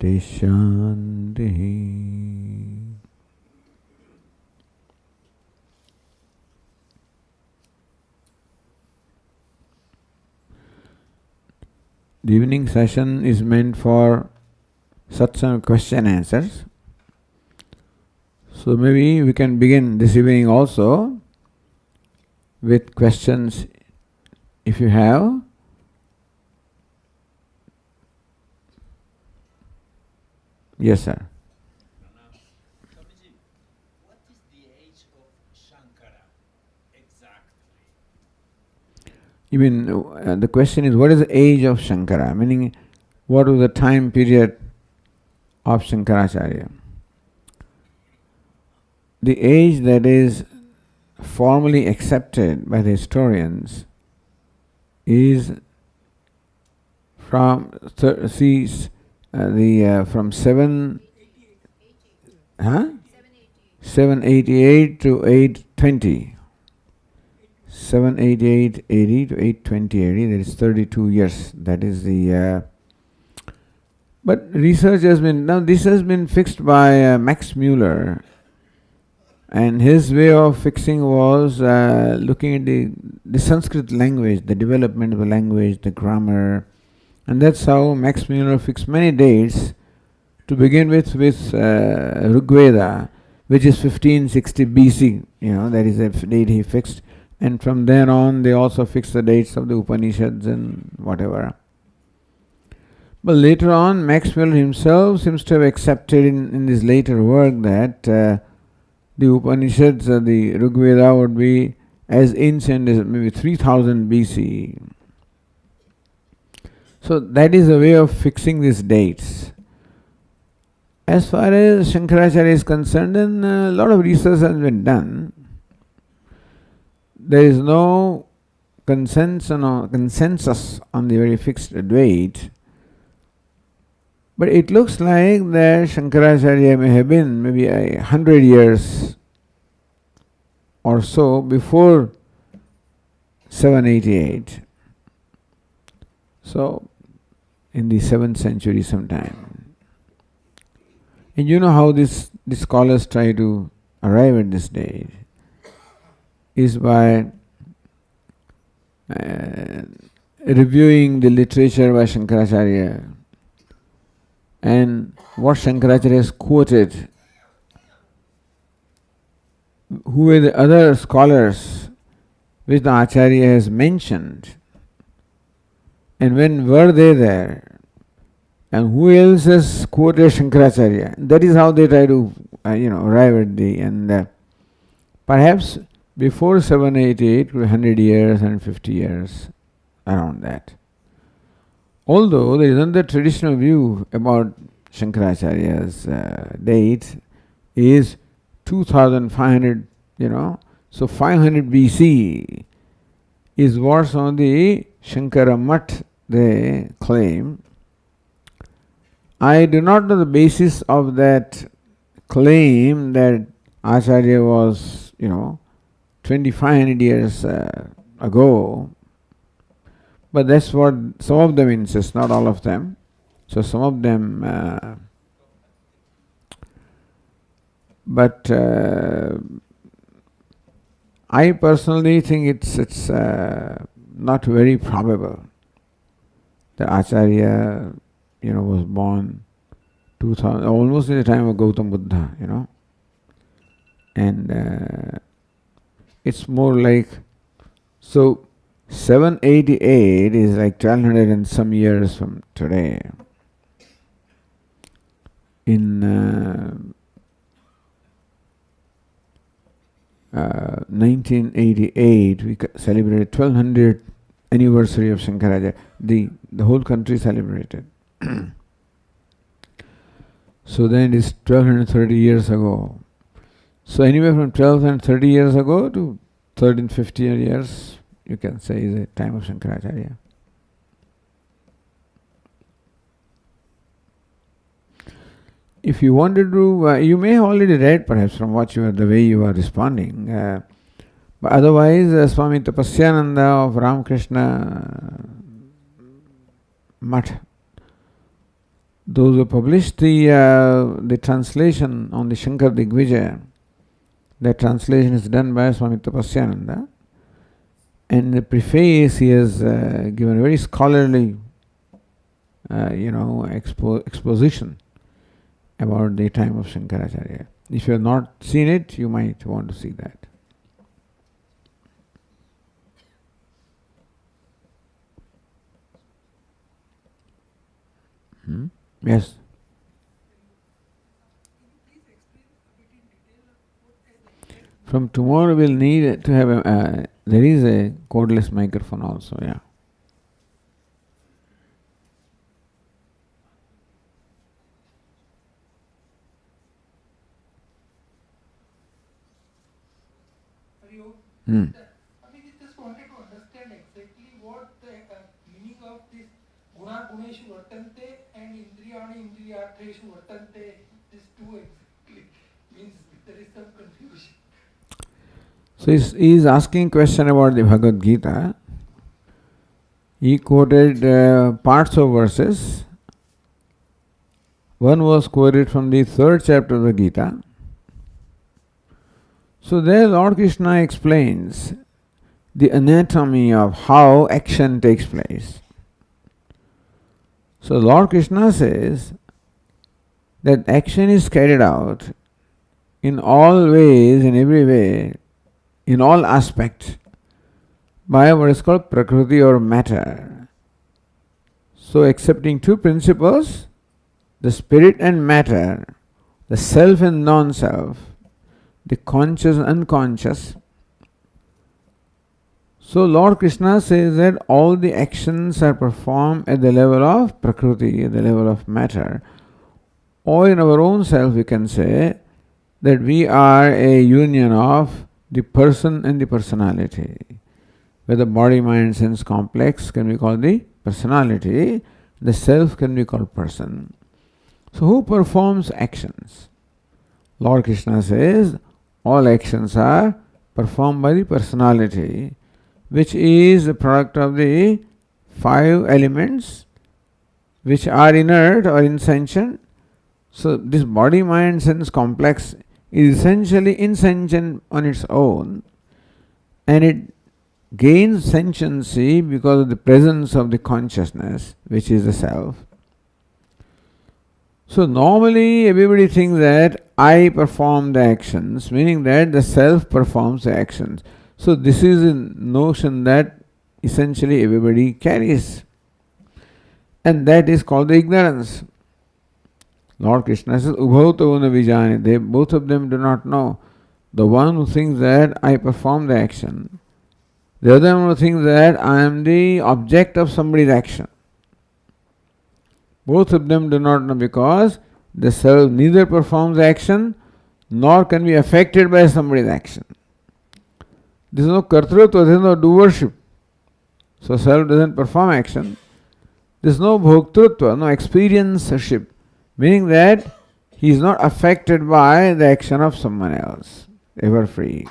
Shanti. The evening session is meant for Satsang question answers. So maybe we can begin this evening also with questions if you have. Yes, sir. Swamiji, what is the age of Shankara exactly? You mean the question is, what is the age of Shankara? Meaning, what was the time period of Shankaracharya? The age that is formally accepted by the historians is from from 788 to 820. 788 AD to 820 AD, that is 32 years. That is the. But research has been, now this has been fixed by Max Muller, and his way of fixing was looking at the Sanskrit language, the development of the language, the grammar, and that's how Max Muller fixed many dates. To begin with Rigveda, which is 1560 BC, that is a date he fixed. And from then on, they also fixed the dates of the Upanishads and whatever. But later on, Max Muller himself seems to have accepted in his later work that the Upanishads, the Rigveda, would be as ancient as maybe 3000 BC. So that is a way of fixing these dates. As far as Shankaracharya is concerned, then a lot of research has been done. There is no consensus on the very fixed date, but it looks like that Shankaracharya may have been maybe 100 years or so before 788. So, in the 7th century sometime. And you know how the scholars try to arrive at this date is by reviewing the literature by Shankaracharya and what Shankaracharya has quoted. Who are the other scholars which the Acharya has mentioned, and when were they there? And who else has quoted Shankaracharya? That is how they try to, arrive at the end. Perhaps before 788, 100 years, 150 years, around that. Although there is another traditional view about Shankaracharya's date is 2500, so 500 BC is what some of the Shankara Mutt they claim. I do not know the basis of that claim that Acharya was, 2500 years ago, but that's what some of them insist, not all of them. So some of them, but I personally think it's not very probable that Acharya was born 2000, almost in the time of Gautam Buddha, and it's more like, so 788 is like 1200 and some years from today. In 1988, we celebrated 1200 anniversary of Shankaracharya. The whole country celebrated. So then it is 1230 years ago. So anywhere from 1230 years ago to 1350 years, you can say, is the time of Shankaracharya. If you wanted to, you may have already read perhaps from the way you are responding. But otherwise, Swami Tapasyananda of Ramakrishna Mutt those who published the translation on the Shankar Digvijaya, that translation is done by Swami Tapasyananda. And in the preface, he has given a very scholarly, exposition about the time of Shankaracharya. If you have not seen it, you might want to see that. Yes. From tomorrow, we'll need to have there is a cordless microphone also. Yeah. I mean, I just wanted to understand exactly what the meaning of this guna guneshu vartante and indriyani indriyartheshu vartante, these two exactly means. There is some confusion. So he is asking question about the Bhagavad Gita. He quoted parts of verses. One was quoted from the 3rd chapter of the Gita. So there Lord Krishna explains the anatomy of how action takes place. So Lord Krishna says that action is carried out in all ways, in every way, in all aspects, by what is called Prakriti or matter. So accepting two principles, the spirit and matter, the self and non-self, the conscious and unconscious. So Lord Krishna says that all the actions are performed at the level of Prakriti, at the level of matter. Or in our own self we can say that we are a union of the person and the personality. Where the body, mind, sense complex can be called the personality, the self can be called person. So who performs actions? Lord Krishna says all actions are performed by the personality, which is the product of the 5 elements which are inert or insentient. So this body, mind, sense complex is essentially insentient on its own, and it gains sentiency because of the presence of the consciousness, which is the self. So normally everybody thinks that I perform the actions, meaning that the self performs the actions. So this is a notion that essentially everybody carries, and that is called the ignorance. Lord Krishna says, Ubhauto na vijane, they both of them do not know. The one who thinks that I perform the action, the other one who thinks that I am the object of somebody's action. Both of them do not know, because the self neither performs action nor can be affected by somebody's action. There is no kartrutva, there is no doership. So self doesn't perform action. There is no bhoktrutva, no experiencership, meaning that he is not affected by the action of someone else, ever free.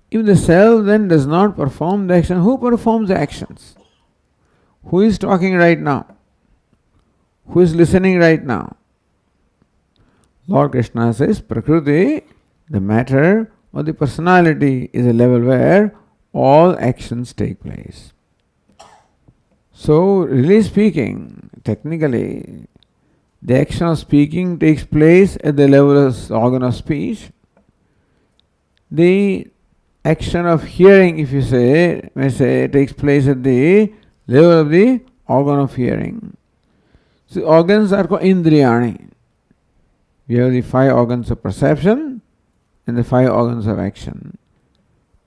If the self then does not perform the action, who performs the actions? Who is talking right now? Who is listening right now? Lord Krishna says, Prakriti, the matter or the personality, is a level where all actions take place. So, really speaking, technically, the action of speaking takes place at the level of the organ of speech. The action of hearing, if you may say, takes place at the level of the organ of hearing. So organs are called indriyani. We have the 5 organs of perception and the 5 organs of action.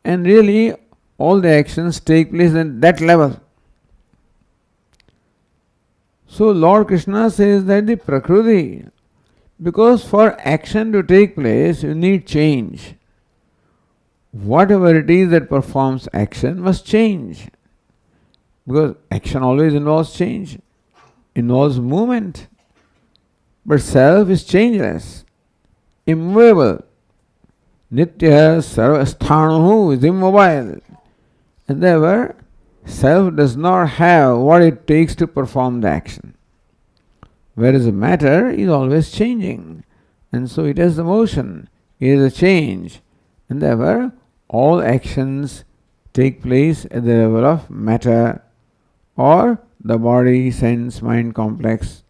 And really, all the actions take place at that level. So Lord Krishna says that the Prakriti, because for action to take place, you need change. Whatever it is that performs action must change. Because action always involves change, involves movement. But self is changeless, immovable. Nitya sarvasthanahu is immobile. And therefore, self does not have what it takes to perform the action. Whereas the matter is always changing, and so it has the motion, it is a change, and therefore all actions take place at the level of matter or the body, sense, mind complex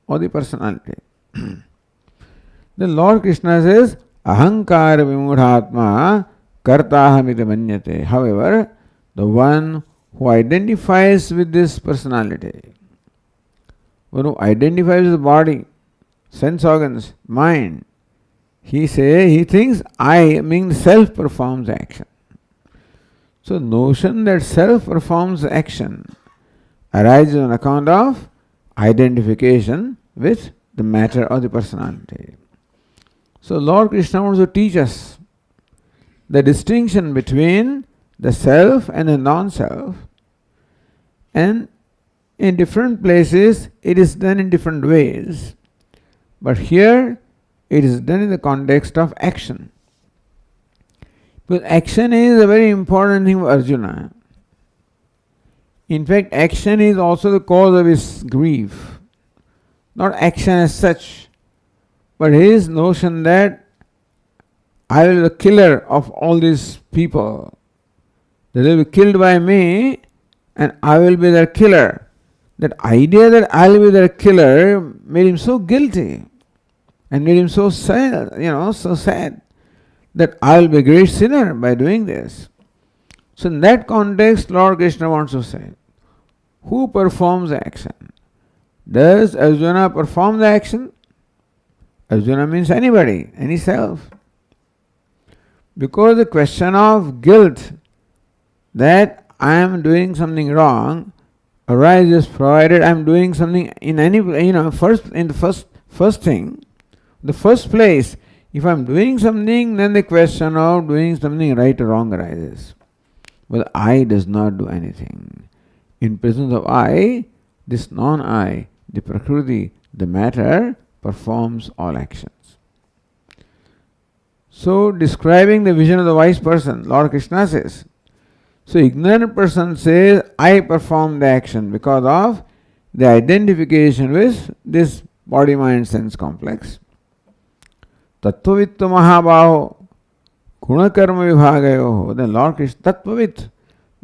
or the personality. Then Lord Krishna says, Ahankara vimudhatma kartahamiti manyate. However, the one who identifies with this personality, one who identifies with the body, sense organs, mind, he thinks I, meaning self, performs action. So notion that self performs action arises on account of identification with the matter or the personality. So Lord Krishna wants to teach us the distinction between the self and the non-self, and in different places it is done in different ways, but here it is done in the context of action. Because action is a very important thing for Arjuna. In fact, action is also the cause of his grief. Not action as such, but his notion that I will be the killer of all these people. They will be killed by me and I will be their killer. That idea that I will be their killer made him so guilty and made him so sad, so sad that I will be a great sinner by doing this. So in that context, Lord Krishna wants to say, who performs the action? Does Arjuna perform the action? Arjuna means anybody, any self. Because the question of guilt that I am doing something wrong arises provided I am doing something in any, first thing, the first place. If I am doing something, then the question of doing something right or wrong arises. Well, I does not do anything. In presence of I, this non-I, the Prakruti, the matter, performs all actions. So, describing the vision of the wise person, Lord Krishna says, so ignorant person says, I perform the action because of the identification with this body, mind, sense complex. Tattvavittu mahabaho gunakarma vibhagayoho. Then Lord Krishna, Tattvavit,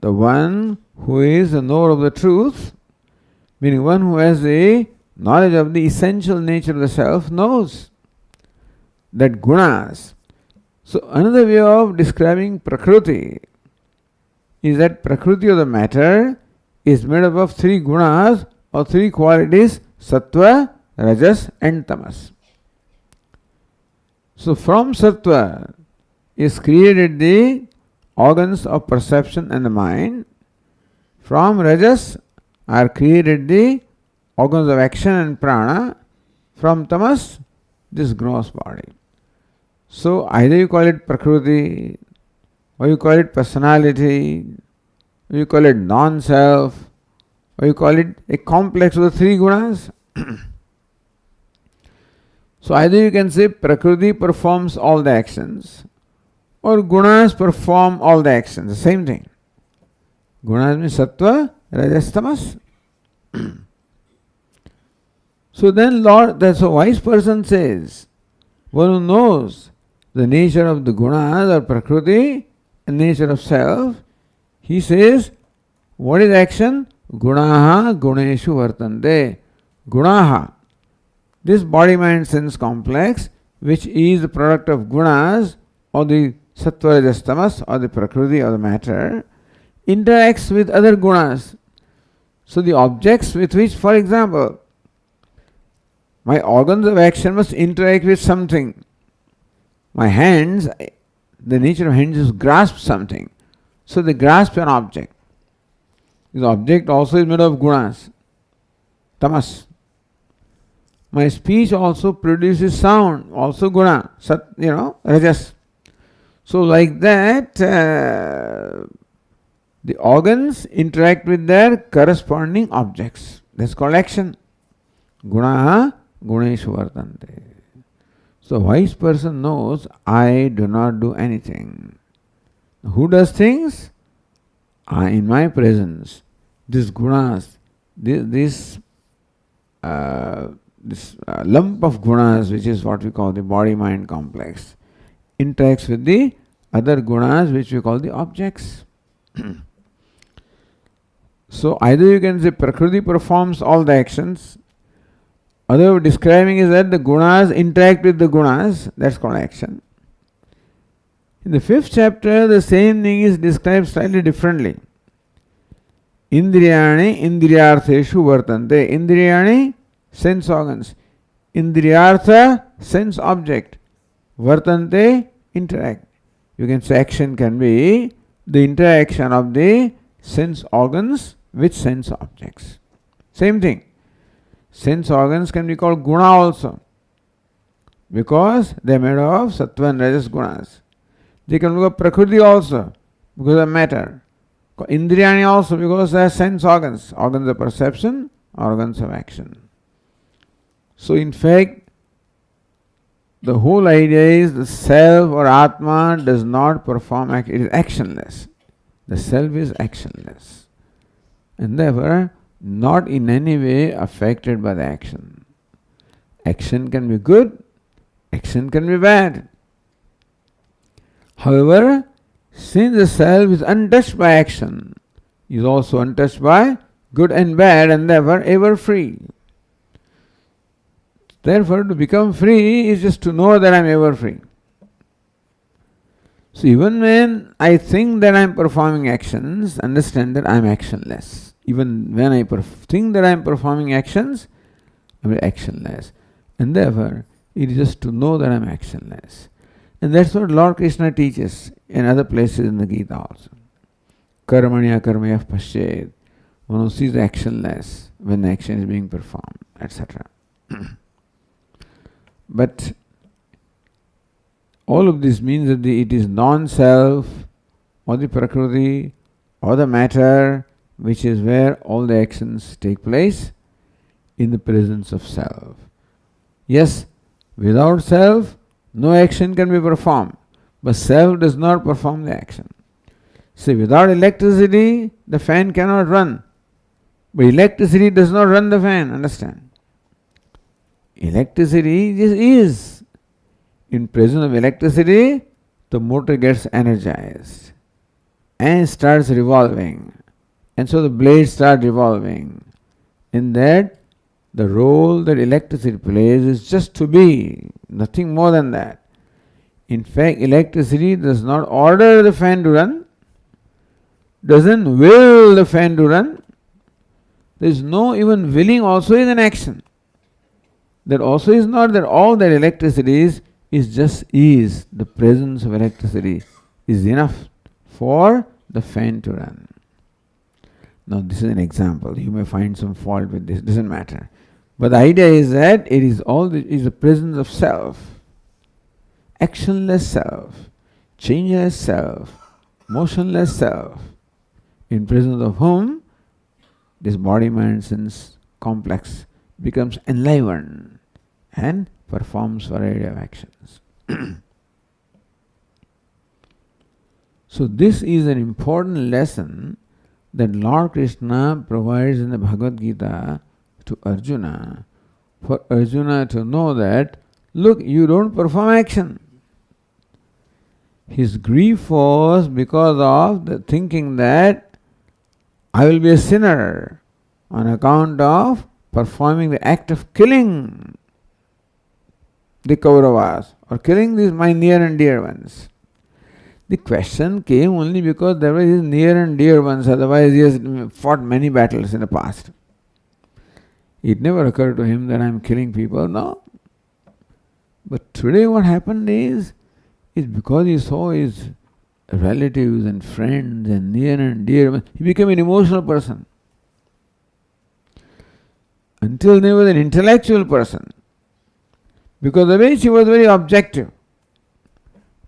the one who is the knower of the truth, meaning one who has the knowledge of the essential nature of the self, knows that gunas. So another way of describing Prakruti is that Prakruti of the matter is made up of three gunas or three qualities, Sattva, Rajas and Tamas. So from Sattva is created the organs of perception and the mind. From Rajas are created the organs of action and prana. From Tamas, this gross body. So either you call it Prakruti, or you call it personality, or you call it non-self, or you call it a complex of the three gunas. So either you can say Prakriti performs all the actions, or gunas perform all the actions, the same thing. Gunas means Sattva, Rajas, Tamas. So then that's a wise person says, one who knows the nature of the gunas or Prakriti and nature of self, he says, what is action? Gunaha guneshu vartante. Gunaha, this body, mind, sense complex, which is the product of gunas or the Sattva, Rajas, Tamas or the Prakriti or the matter, interacts with other gunas. So the objects with which, for example, my organs of action must interact with something. My hands, the nature of hands is grasp something. So they grasp an object. This object also is made of gunas, tamas. My speech also produces sound, also guna, rajas. So like that, the organs interact with their corresponding objects. That's called action. Gunaha guneshu vartante. So wise person knows, I do not do anything. Who does things? in my presence, these gunas, this lump of gunas, which is what we call the body-mind complex, interacts with the other gunas, which we call the objects. So either you can say Prakriti performs all the actions, other way of describing is that the gunas interact with the gunas, that's called action. In the 5th chapter, the same thing is described slightly differently. Indriyani indriyartheshu vartante. Indriyani, sense organs. Indriyartha, sense object. Vartante, interact. You can say action can be the interaction of the sense organs with sense objects. Same thing. Sense organs can be called guna also, because they are made of sattva and rajas gunas. They can be called prakriti also, because of matter. Indriyani also, because they are sense organs, organs of perception, organs of action. So in fact, the whole idea is the self or Atma does not perform action, it is actionless. The self is actionless, and therefore not in any way affected by the action. Action can be good, action can be bad. However, since the self is untouched by action, is also untouched by good and bad, and therefore ever free. Therefore, to become free is just to know that I am ever free. So even when I think that I am performing actions, understand that I am actionless. Even when I think that I am performing actions, I am actionless. And therefore, it is just to know that I am actionless. And that's what Lord Krishna teaches in other places in the Gita also. Karmanya karmayah paschet. One who sees actionless when the action is being performed, etc. But all of this means that it is non-self or the Prakriti or the matter which is where all the actions take place in the presence of self. Yes, without self, no action can be performed, but self does not perform the action. See, without electricity, the fan cannot run, but electricity does not run the fan, understand? Electricity just is. In presence of electricity, the motor gets energized and starts revolving. And so the blades start revolving. In that, the role that electricity plays is just to be, nothing more than that. In fact, electricity does not order the fan to run, doesn't will the fan to run. There is no even willing also is an action. That also is not that all that electricity is just is. The presence of electricity is enough for the fan to run. Now this is an example. You may find some fault with this, doesn't matter. But the idea is that it is is the presence of self. Actionless self, changeless self, motionless self, in presence of whom this body-mind sense complex becomes enlivened and performs variety of actions. So this is an important lesson that Lord Krishna provides in the Bhagavad Gita to Arjuna, for Arjuna to know that, look, you don't perform action. His grief was because of the thinking that I will be a sinner on account of performing the act of killing the Kauravas or killing these my near and dear ones. The question came only because there were his near and dear ones, otherwise he has fought many battles in the past. It never occurred to him that I am killing people, no. But today what happened is because he saw his relatives and friends and near and dear ones, he became an emotional person. Until then he was an intellectual person, because the way she was very objective.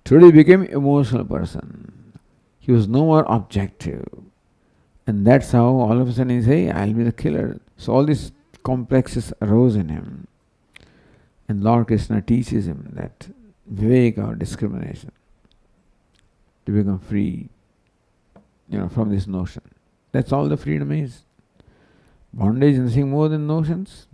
Today he became an emotional person. He was no more objective. And that's how all of a sudden he says, hey, I'll be the killer. So all these complexes arose in him. And Lord Krishna teaches him that Vivek or discrimination, to become free. from this notion. That's all the freedom is. Bondage is nothing more than notions.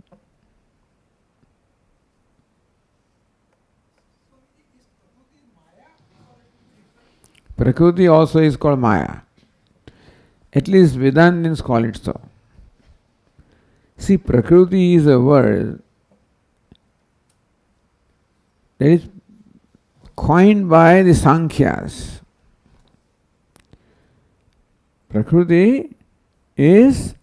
Prakriti also is called Maya. At least Vedantins call it so. See, Prakriti is a word that is coined by the Sankhyas. Prakriti is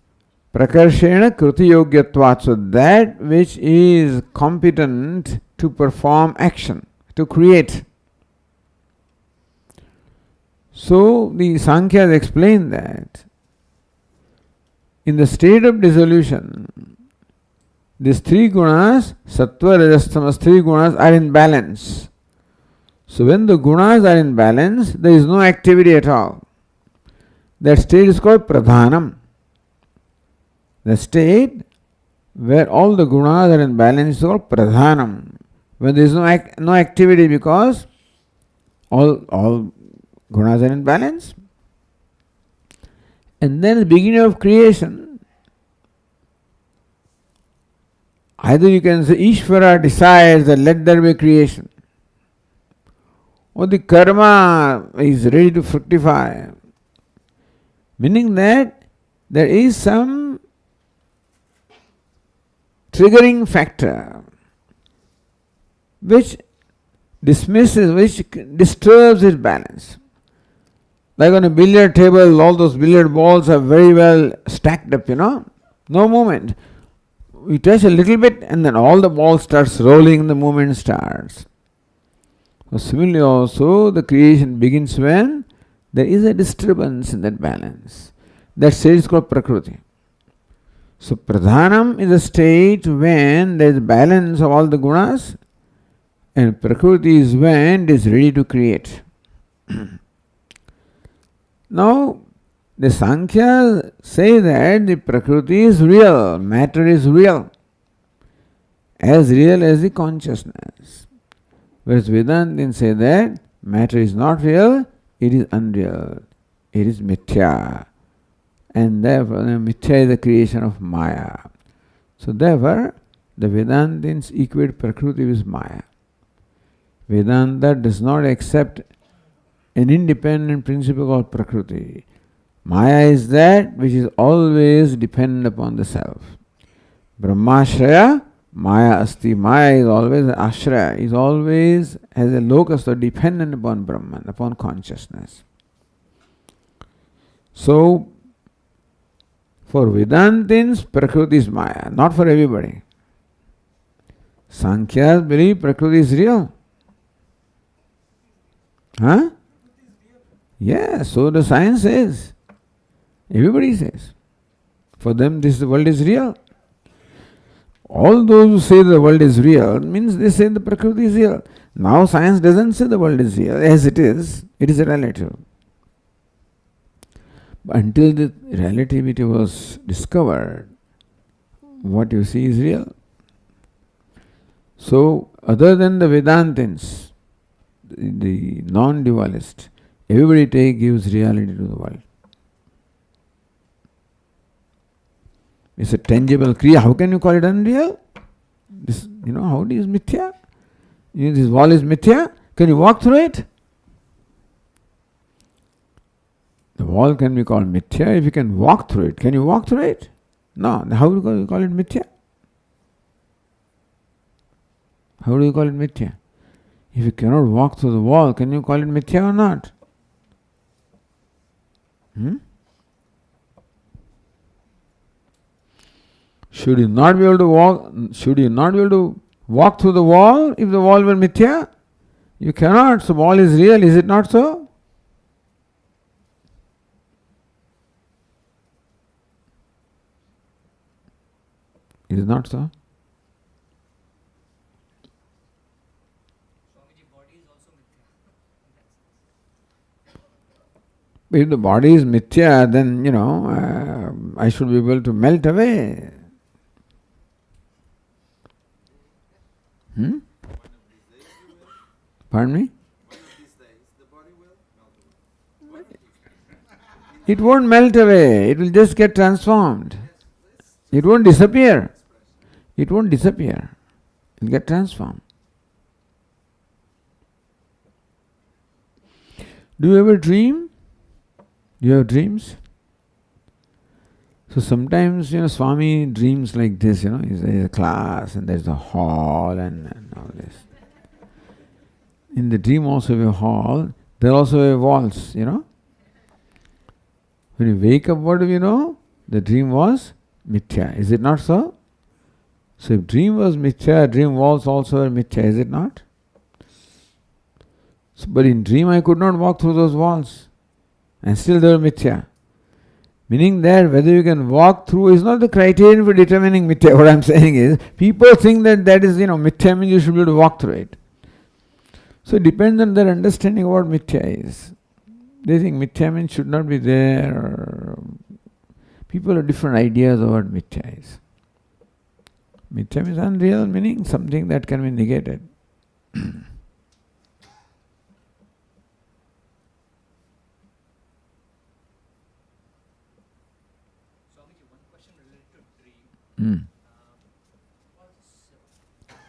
prakarshena kruti yogyatvat, so that which is competent to perform action, to create. So the Sankhya's explain that in the state of dissolution, these three gunas, sattva, rajas, tamas, three gunas are in balance. So when the gunas are in balance, there is no activity at all. That state is called pradhanam. The state where all the gunas are in balance is called pradhanam. When there is no activity because all gunas are in balance. And then the beginning of creation, either you can say Ishvara decides that let there be creation, or the karma is ready to fructify. Meaning that there is some triggering factor which disturbs its balance. Like on a billiard table, all those billiard balls are very well stacked up, no movement. We touch a little bit and then all the balls starts rolling, the movement starts. So similarly also the creation begins when there is a disturbance in that balance. That state is called Prakriti. So Pradhanam is a state when there is balance of all the gunas, and Prakriti is when it is ready to create. Now, the Sankhya say that the Prakriti is real, matter is real as the consciousness. Whereas Vedantins say that matter is not real, it is unreal, it is mithya. And therefore, mithya is the creation of Maya. So therefore, the Vedantins equate Prakriti with Maya. Vedanta does not accept an independent principle called Prakriti. Maya is that which is always dependent upon the self. Brahmashraya, Maya asti. Maya is always ashraya, is always has a locus or dependent upon Brahman, upon consciousness. So, for Vedantins, Prakriti is Maya, not for everybody. Sankhyas believe Prakriti is real. Huh? Yes, so the science says. Everybody says. For them, this world is real. All those who say the world is real means they say the Prakriti is real. Now science doesn't say the world is real as it is a relative. But until the relativity was discovered, what you see is real. So, other than the Vedantins, the non-dualist, everybody gives reality to the world. It's a tangible kriya. How can you call it unreal? This, how is mithya? This wall is mithya. Can you walk through it? The wall can be called mithya if you can walk through it. Can you walk through it? No. How do you call it mithya? How do you call it mithya? If you cannot walk through the wall, can you call it mithya or not? Should you not be able to walk? Should you not be able to walk through the wall if the wall were mithya? You cannot. So wall is real. Is it not so? Is it not so? Swamiji, body is also mithya. If the body is mithya, then, I should be able to melt away. Pardon me? One of these days, the body will melt away. It won't melt away, it will just get transformed. It won't disappear. It won't disappear. It will get transformed. Do you ever dream? Do you have dreams? So sometimes, Swami dreams like this, there's a class and there's a hall and all this. In the dream also a hall, there also a walls, When you wake up, what do you know? The dream was mithya. Is it not so? So if dream was mithya, dream walls also are mithya, is it not? So, but in dream I could not walk through those walls. And still they were mithya. Meaning that whether you can walk through is not the criterion for determining mithya. What I am saying is, people think that is, mithya means you should be able to walk through it. So it depends on their understanding of what mithya is. They think mithya means should not be there. Or people have different ideas of what mithya is. Mithya means unreal, meaning something that can be negated.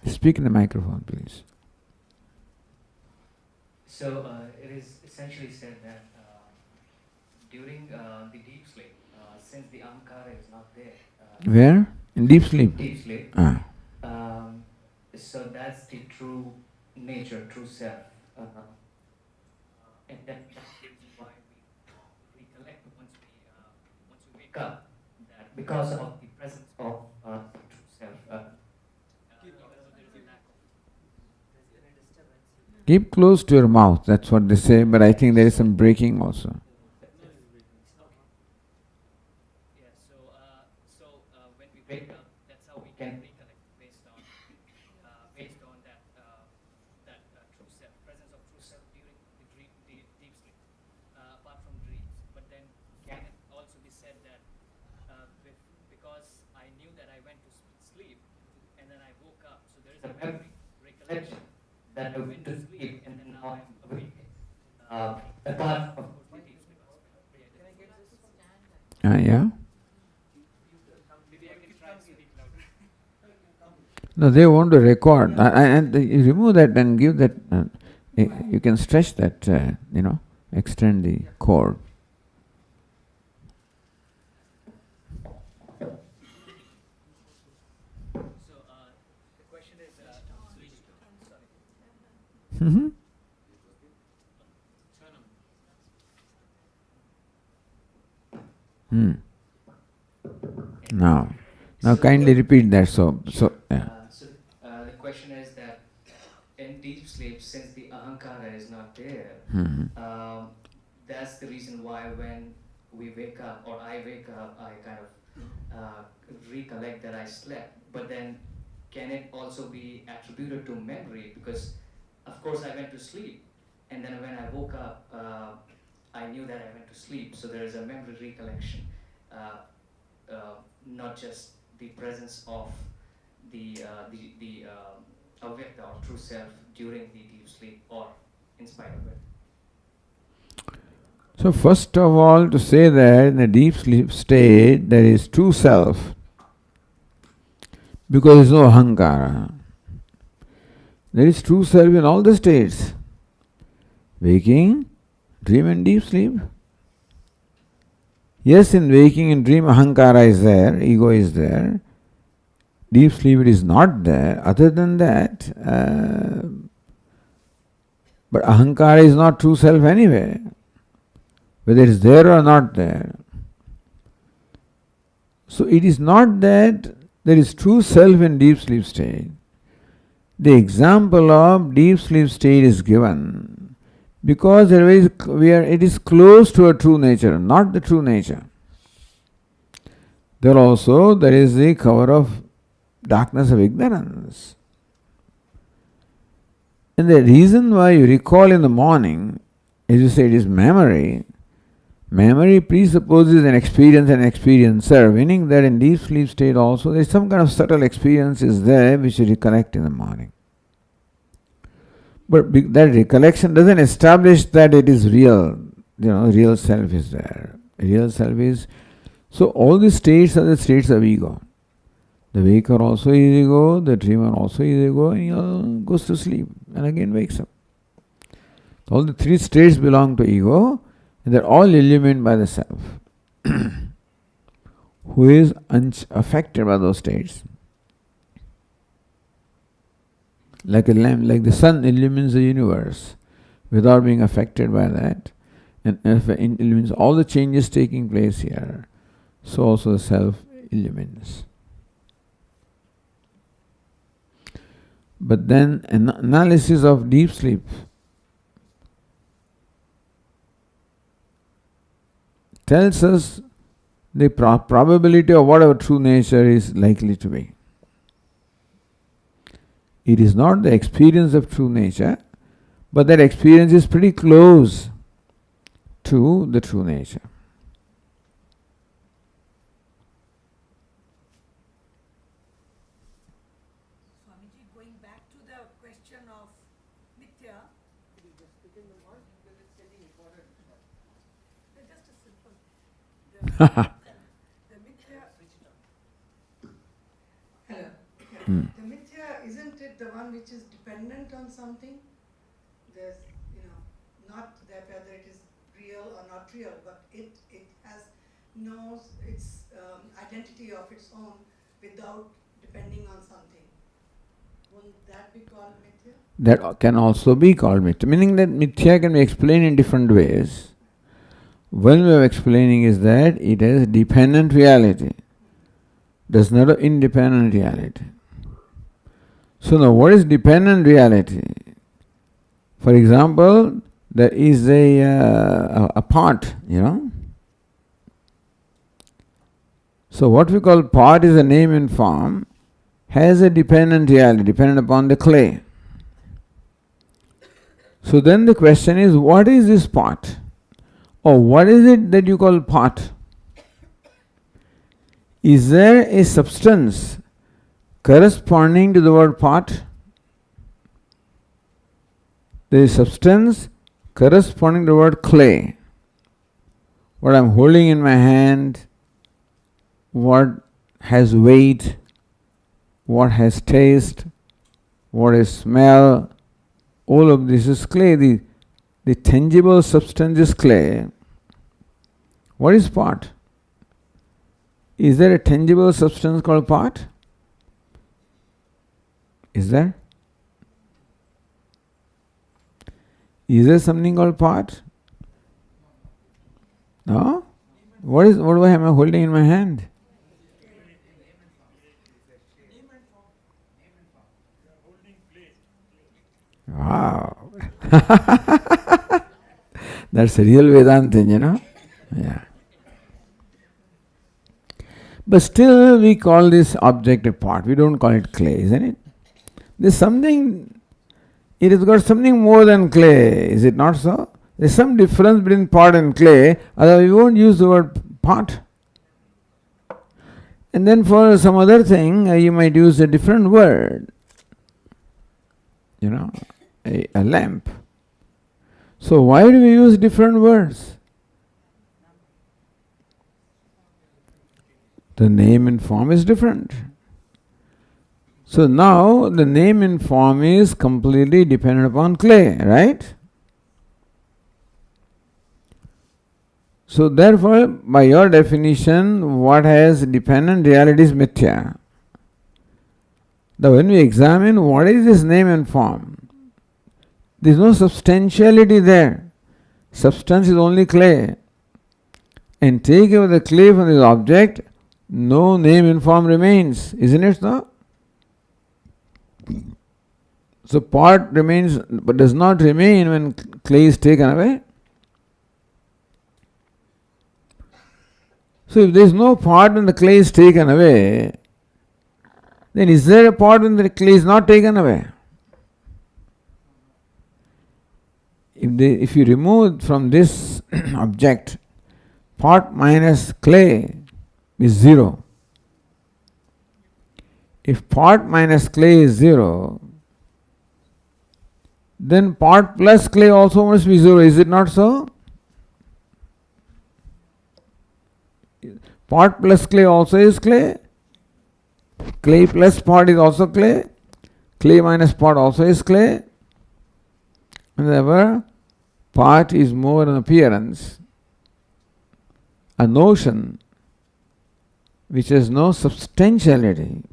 Speak in the microphone, please. So it is essentially said that during the deep sleep, since the ahankara is not there. Where? In deep sleep? Deep sleep. So that's the true nature, true self. And that's the reason why we recollect once we wake up, that because of the presence of the true self, even though there is a lack of, there's a disturbance. Keep close to your mouth, that's what they say, but I think there is some breaking also. Yeah, so when we wake up, that's how we can recollect based on that true self, presence of true self during the dream, the deep sleep, apart from dreams. But then can it also be said that because I knew that I went to sleep and then I woke up, so there is a memory, recollection that I went to sleep and then now I'm awake. Apart from, of course, the deep sleep aspect. Yeah? No, they want to record. And you remove that and give that, you can stretch that, extend the cord. So the question is, Mm-hmm. Now kindly repeat that. So yeah. So the question is that in deep sleep, since the ahankara is not there, that's the reason why when we wake up, or I wake up, I kind of recollect that I slept. But then, can it also be attributed to memory? Because, of course, I went to sleep, and then when I woke up, I knew that I went to sleep. So there is a memory recollection, not just the presence of the avyakta or true self during the deep sleep or in spite of it. So first of all, to say that in a deep sleep state there is true self, because there is no ahankara. There is true self in all the states. Waking, dream and deep sleep. Yes, in waking and dream ahankara is there, ego is there. Deep sleep it is not there. Other than that, but ahankara is not true self anyway. Whether it is there or not there. So it is not that there is true self in deep sleep state. The example of deep sleep state is given because it is close to a true nature, not the true nature. There is the cover of darkness of ignorance. And the reason why you recall in the morning, as you say, it is memory. Memory presupposes an experience and experiencer, meaning that in deep sleep state also there is some kind of subtle experience is there which you recollect in the morning. But that recollection doesn't establish that it is real, real self is there. Real self is. So all these states are the states of ego. The waker also is ego, the dreamer also is ego, and he goes to sleep and again wakes up. All the three states belong to ego, and they're all illumined by the self, who is unaffected by those states. Like a lamp, like the sun illumines the universe without being affected by that, and illumines all the changes taking place here, so also the self illumines. But then an analysis of deep sleep tells us the probability of what our true nature is likely to be. It is not the experience of true nature, but that experience is pretty close to the true nature. Swamiji, going back to the question of mithya, just a simple. The mithya. Hello. Yeah. The mithya, isn't it the one which is dependent on something? There's, not that whether it is real or not real, but it knows its identity of its own without depending on something. Won't that be called mithya? That can also be called mithya, meaning that mithya can be explained in different ways. One way of explaining is that it is dependent reality, does not have independent reality. So now what is dependent reality? For example, there is a pot, So what we call pot is a name and form, has a dependent reality, dependent upon the clay. So then the question is, what is this pot? Or what is it that you call pot? Is there a substance corresponding to the word pot? There is substance corresponding to the word clay. What I'm holding in my hand, what has weight, what has taste, what is smell, all of this is clay. The tangible substance is clay. What is pot? Is there a tangible substance called pot? Is there? Is there something called pot? No? What am I holding in my hand? Wow. That's a real Vedanta, Yeah. But still we call this object a pot. We don't call it clay, isn't it? There's something, it has got something more than clay, is it not so? There's some difference between pot and clay, otherwise we won't use the word pot. And then for some other thing, you might use a different word. A lamp. So why do we use different words? The name and form is different. So now the name and form is completely dependent upon clay, right? So therefore, by your definition, what has dependent reality is mithya. Now when we examine what is this name and form, there is no substantiality there. Substance is only clay. And take away the clay from this object, no name and form remains, isn't it so? So pot remains but does not remain when clay is taken away. So if there is no pot when the clay is taken away, then is there a pot when the clay is not taken away? If you remove from this object pot minus clay is zero. If pot minus clay is zero, then pot plus clay also must be zero, is it not so? Pot plus clay also is clay. Clay plus pot is also clay. Clay minus pot also is clay. And therefore, pot is more an appearance, a notion which has no substantiality,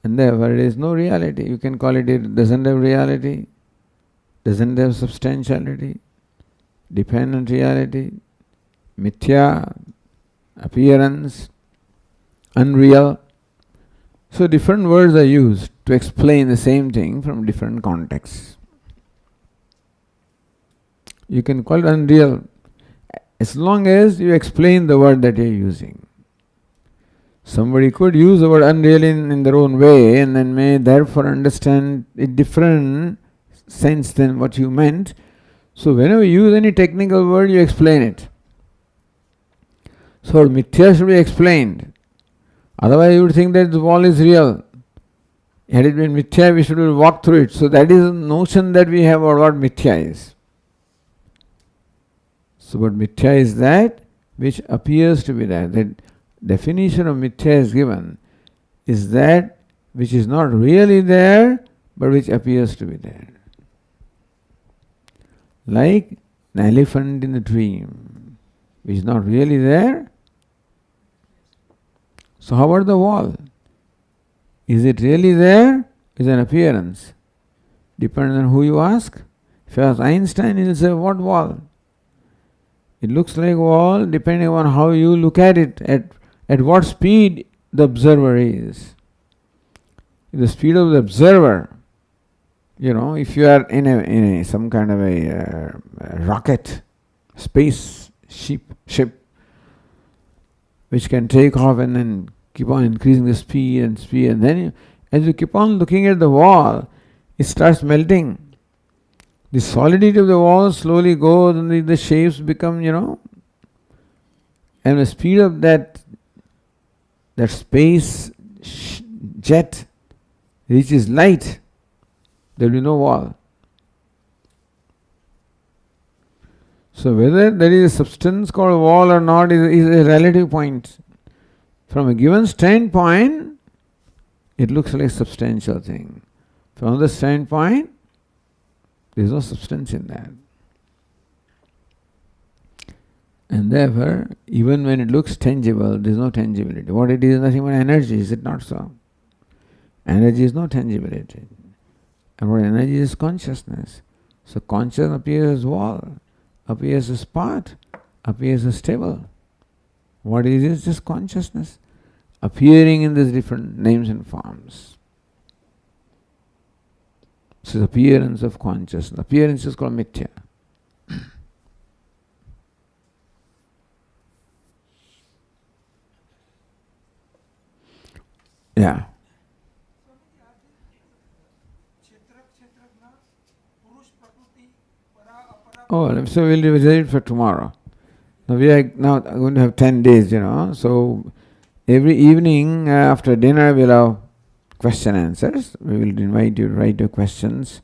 and therefore it is no reality. You can call it doesn't have reality, doesn't have substantiality, dependent reality, mithya, appearance, unreal. So different words are used to explain the same thing from different contexts. You can call it unreal as long as you explain the word that you are using. Somebody could use the word unreal in their own way and then may therefore understand a different sense than what you meant. So whenever you use any technical word, you explain it. So mithya should be explained. Otherwise you would think that the wall is real. Had it been mithya, we should have walked through it. So that is the notion that we have about what mithya is. So what mithya is that which appears to be there. The definition of mithya is given is that which is not really there but which appears to be there. Like an elephant in a dream, which is not really there. So how about the wall? Is it really there? Is an appearance. Depends on who you ask. If you ask Einstein, he will say, what wall? It looks like a wall depending on how you look at it, at what speed the observer is. The speed of the observer, if you are in a some kind of a rocket, space ship, which can take off and then keep on increasing the speed, and then as you keep on looking at the wall, it starts melting. The solidity of the wall slowly goes and the shapes become, and the speed of that space jet reaches light, there will be no wall. So whether there is a substance called wall or not is a relative point. From a given standpoint, it looks like a substantial thing. From another standpoint, there is no substance in that. And therefore, even when it looks tangible, there is no tangibility. What it is nothing but energy, is it not so? Energy is no tangibility. And what energy is consciousness. So consciousness appears as wall, appears as part, appears as stable. What is it? Just consciousness appearing in these different names and forms. So the appearance of consciousness. Appearance is called mithya. Yeah. Oh, so we'll reserve it for tomorrow. Now we are now going to have 10 days, So every evening after dinner we'll have question answers. We will invite you to write your questions